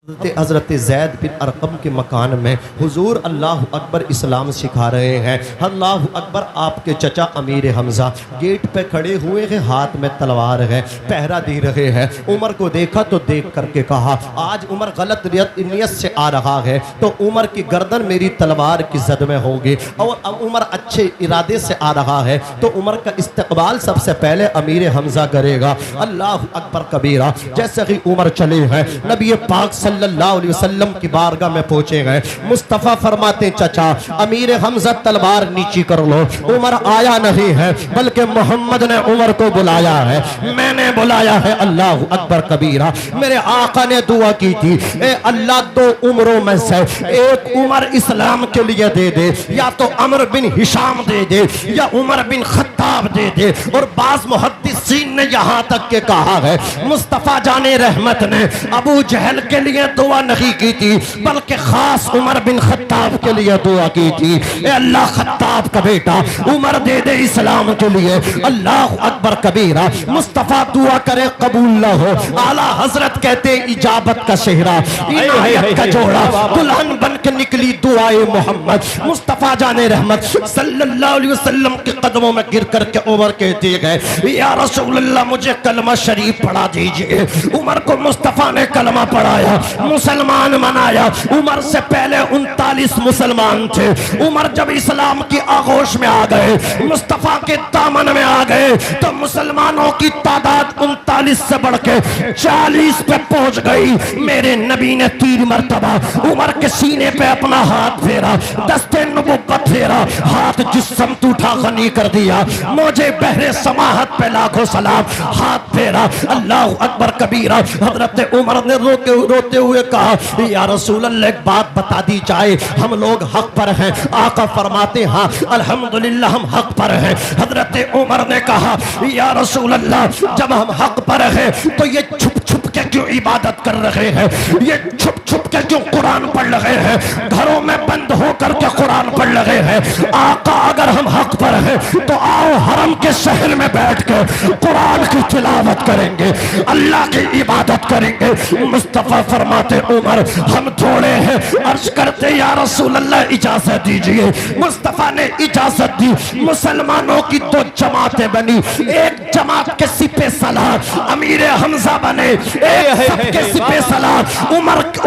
حضرت زید بن ارقم کے مکان میں حضور اللہ اکبر اسلام سکھا رہے ہیں۔ اللہ اکبر، آپ کے چچا امیر حمزہ گیٹ پہ کھڑے ہوئے ہیں، ہاتھ میں تلوار ہے، پہرا دے رہے ہیں۔ عمر کو دیکھا تو دیکھ کر کے کہا آج عمر غلط نیت سے آ رہا ہے تو عمر کی گردن میری تلوار کی زد میں ہوگی، اور عمر اچھے ارادے سے آ رہا ہے تو عمر کا استقبال سب سے پہلے امیر حمزہ کرے گا۔ اللہ اکبر کبیرہ۔ جیسے ہی عمر چلے ہیں، نبی پاک صلی اللہ علیہ وسلم کی بارگاہ میں پہنچے گئے۔ مصطفیٰ فرماتے چچا امیر حمزہ تلوار نیچی کر لو۔ عمر آیا نہیں ہے بلکہ محمد نے عمر کو بلایا ہے، میں نے بلایا ہے۔ اللہ اکبر کبیرہ۔ میرے آقا نے دعا کی تھی اے اللہ دو عمروں میں سے ایک عمر اسلام کے لیے دے دے، یا تو عمر بن ہشام دے دے یا عمر بن خطاب دے دے۔ اور بعض محدثین نے یہاں تک کہ کہا ہے مصطفیٰ جان رحمت نے ابو جہل کے لیے دعا نہیں کی تھی بلکہ خاص عمر بن خطاب کے لیے دعا کی تھی، اے اللہ خطاب کا بیٹا عمر دے دے اسلام کے لیے۔ اللہ اکبر کبیرہ۔ مصطفیٰ دعا کرے قبول نہ ہو، اعلیٰ حضرت کہتے اجابت کا صحرا، عنایت کا جوڑا، دلہن بن کے نکلی دعائے محمد۔ مصطفیٰ جان رحمت صلی اللہ علیہ وسلم کے قدموں میں گر کر کے عمر کہتے گئے یا رسول اللہ مجھے کلمہ شریف پڑھا دیجئے۔ عمر کو مصطفیٰ نے کلمہ پڑھایا، مسلمان منایا۔ عمر سے پہلے 39 مسلمان تھے۔ عمر جب اسلام کی آغوش میں آ گئے، مصطفیٰ کے دامن میں آ گئے تو مسلمانوں کی تعداد 39 سے بڑھ کے 40 پہ پہنچ گئی۔ میرے نبی نے 3 مرتبہ عمر کے سینے پہ اپنا ہاتھ پھیرا، دست نبوت پھیرا، ہاتھ جسم اٹھا غنی کر دیا، مجھے بحر سماحت پہ لاکھوں سلام، ہاتھ پھیرا۔ اللہ اکبر کبیرہ۔ حضرت عمر نے روتے ہوئے کہا یا رسول اللہ ایک بات بتا دی جائے، ہم لوگ حق پر ہیں؟ آقا فرماتے ہاں الحمدللہ ہم حق پر ہیں۔ حضرت عمر نے کہا یا رسول اللہ جب ہم حق پر ہیں تو یہ چھپ چھپ کے کیوں عبادت کر رہے ہیں، یہ چھپ چھپ کے کیوں قرآن پڑھ رہے ہیں، گھروں میں بند ہو کر کے قرآن پڑھ رہے ہیں؟ آقا اگر ہم حق پر ہیں تو آؤ حرم کے شہر میں بیٹھ کے قرآن کی تلاوت کریں گے، اللہ کی عبادت کریں گے۔ مصطفیٰ فرماتے عمر ہم تھوڑے ہیں، عرض کرتے یا رسول اللہ اجازت دیجئے۔ مصطفیٰ نے اجازت دی۔ مسلمانوں کی 2 جماعتیں بنی، ایک جماعت کے سپہ سالار امیر حمزہ بنے، ایک سب کے سپہ سالار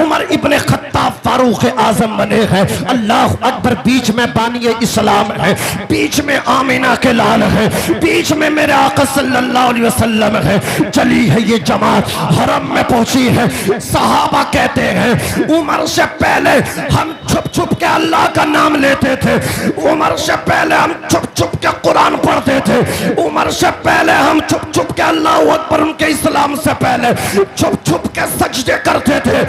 عمر ابن خطاب فاروق اعظم بنے ہیں۔ اللہ اکبر۔ بیچ میں بانی اسلام ہے، بیچ میں آمینہ کے لال ہے، بیچ میں میرے آقا صلی اللہ علیہ وسلم ہے۔ چلی ہے یہ جماعت، حرم میں پہنچی ہے۔ صحابہ کہتے ہیں عمر سے پہلے ہم چھپ چھپ کے اللہ کا نام لیتے تھے، عمر سے پہلے ہم چھپ چھپ کے قرآن پڑھتے تھے، عمر سے پہلے ہم چھپ چھپ کے اللہ اکبر ان کے اسلام سے پہلے چھپ چھپ کے سجدے کرتے تھے،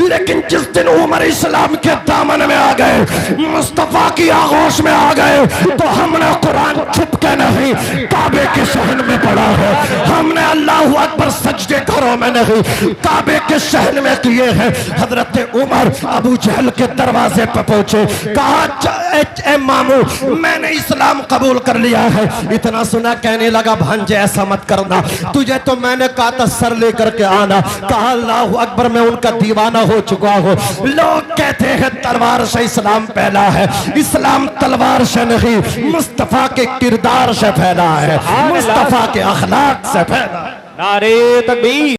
لیکن جس دن عمر اسلام کے دامن میں آ گئے، مصطفیٰ کی آغوش میں آ گئے تو ہم نے قرآن چھپ کے نہیں کعبے کے شہر میں پڑھا ہے، ہم نے اللہ اکبر سجدے گھروں میں نہیں کعبے کے شہر میں کیے ہیں۔ حضرت عمر ابو جہل کے دروازے پہ پہنچے، کہا اے مامو میں نے اسلام قبول کر لیا ہے۔ اتنا سنا کہنے لگا بھانجے ایسا مت کرنا، تجھے تو میں نے کہا تھا سر لے کر کے آنا۔ کہا اللہ اکبر میں ان کا دیوانہ ہو چکا ہوں، لوگ کہتے ہیں تلوار سے اسلام پھیلا ہے، اسلام تلوار سے نہیں مصطفیٰ کے کردار سے پھیلا ہے، مصطفیٰ کے اخلاق سے پھیلا ہے۔ نعرہ تکبیر۔